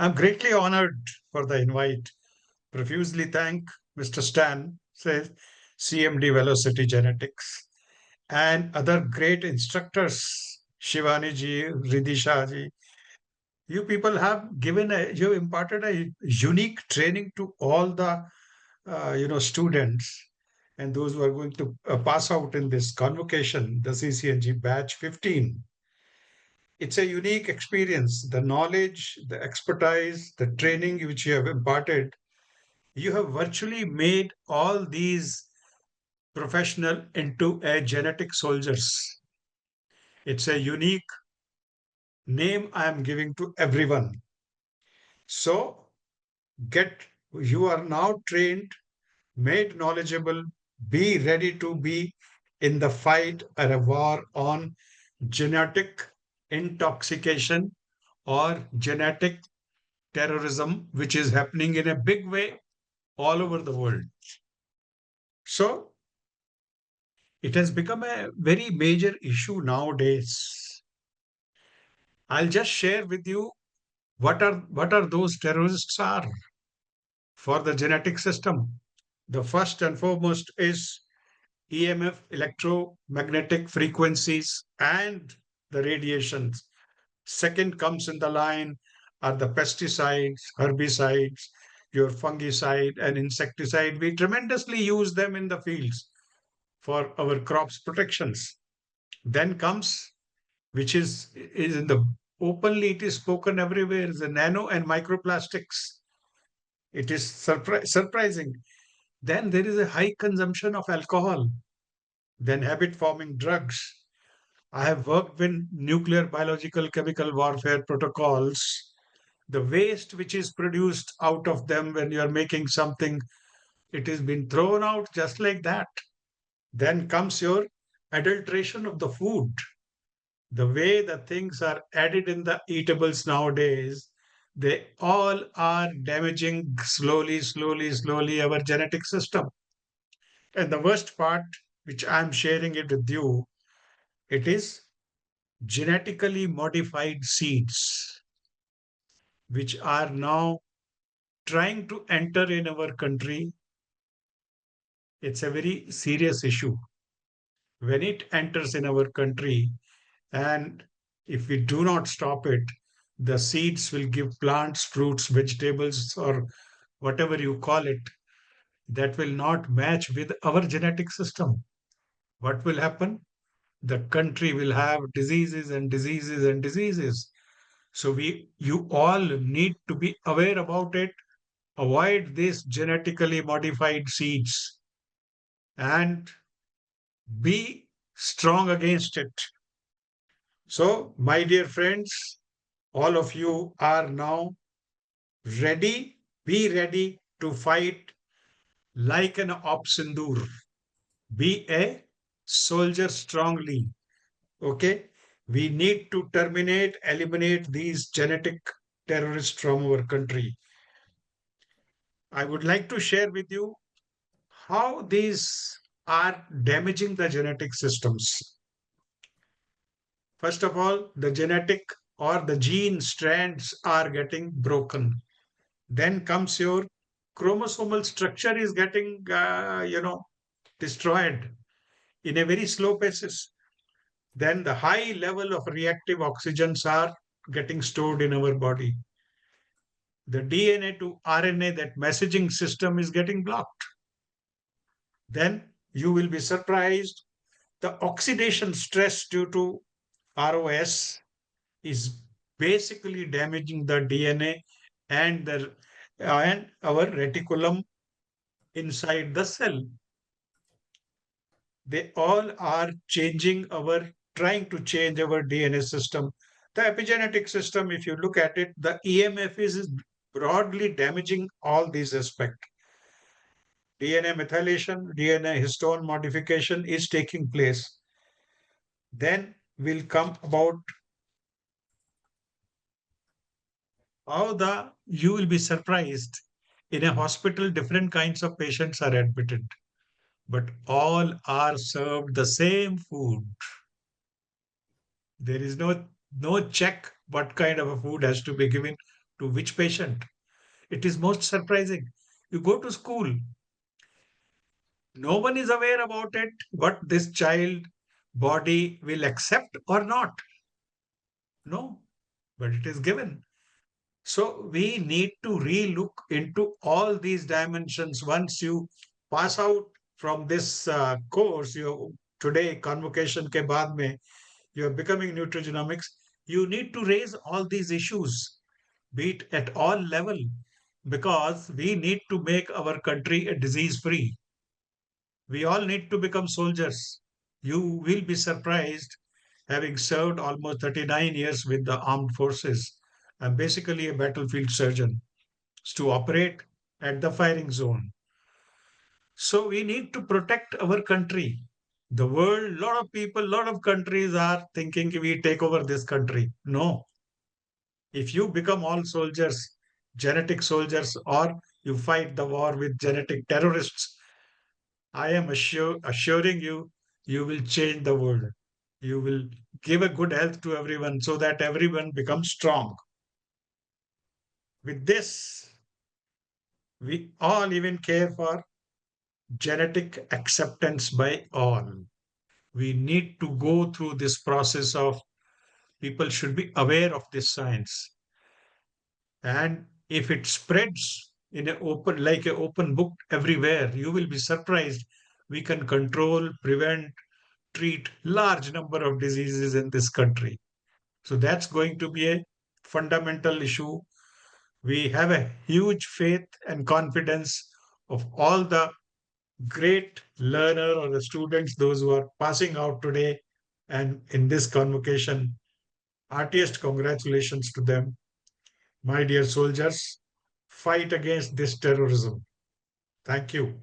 I'm greatly honored for the invite. Profusely thank Mr. Stan, says CMD Velocity Genetics, and other great instructors, Shivani ji, Ridisha ji. You people have you imparted a unique training to all the students and those who are going to pass out in this convocation, the CCNG batch 15. It's a unique experience. The knowledge, the expertise, the training which you have imparted, you have virtually made all these professional into a genetic soldiers. It's a unique name I am giving to everyone. So get you are now trained, made knowledgeable, be ready to be in the fight or a war on genetic intoxication or genetic terrorism, which is happening in a big way all over the world. So it has become a very major issue nowadays. I'll just share with you what are those terrorists are for the genetic system. The first and foremost is EMF, electromagnetic frequencies, and the radiations. Second comes in the line are the pesticides, herbicides, your fungicide and insecticide. We tremendously use them in the fields for our crops protections. Then comes, which is in the openly, it is spoken everywhere, is the nano and microplastics. It is surprising. Then there is a high consumption of alcohol, then habit forming drugs. I have worked with nuclear, biological, chemical warfare protocols. The waste which is produced out of them when you are making something, it is been thrown out just like that. Then comes your adulteration of the food. The way the things are added in the eatables nowadays, they all are damaging slowly our genetic system. And the worst part, which I'm sharing it with you, it is genetically modified seeds, which are now trying to enter in our country. It's a very serious issue. When it enters in our country, and if we do not stop it, the seeds will give plants, fruits, vegetables, or whatever you call it, that will not match with our genetic system. What will happen? The country will have diseases and diseases and diseases. So you all need to be aware about it. Avoid these genetically modified seeds and be strong against it. So, my dear friends, all of you are now ready. Be ready to fight like an Opsindur. Be a soldier strongly. Okay? We need to eliminate these genetic terrorists from our country. I would like to share with you how these are damaging the genetic systems. First of all, the genetic or the gene strands are getting broken. Then comes your chromosomal structure is getting, destroyed in a very slow basis. Then the high level of reactive oxygens are getting stored in our body. The DNA to RNA, that messaging system is getting blocked. Then you will be surprised. The oxidation stress due to ROS is basically damaging the DNA and and our reticulum inside the cell. They all are trying to change our DNA system. The epigenetic system, if you look at it, the EMF is broadly damaging all these aspects. DNA methylation, DNA histone modification is taking place. Then will come about how the you will be surprised. In a hospital, different kinds of patients are admitted, but all are served the same food. There is no check what kind of a food has to be given. To which patient? It is most surprising. You go to school, no one is aware about it, what this child body will accept or not. No, but it is given. So we need to relook into all these dimensions once you pass out from this course. You today convocation ke baad mein you are becoming nutrigenomics. You need to raise all these issues, be it at all level, because we need to make our country a disease free. We all need to become soldiers. You will be surprised, having served almost 39 years with the armed forces. I'm basically a battlefield surgeon to operate at the firing zone. So we need to protect our country. The world, lot of people, lot of countries are thinking we take over this country. No. If you become all soldiers, genetic soldiers, or you fight the war with genetic terrorists, I am assuring you, you will change the world. You will give a good health to everyone so that everyone becomes strong. With this, we all even care for genetic acceptance by all. We need to go through this process of people should be aware of this science. And if it spreads in an open, like an open book everywhere, you will be surprised. We can control, prevent, treat large number of diseases in this country. So that's going to be a fundamental issue. We have a huge faith and confidence of all the great learner or the students, those who are passing out today and in this convocation. Heartiest congratulations to them. My dear soldiers, fight against this terrorism. Thank you.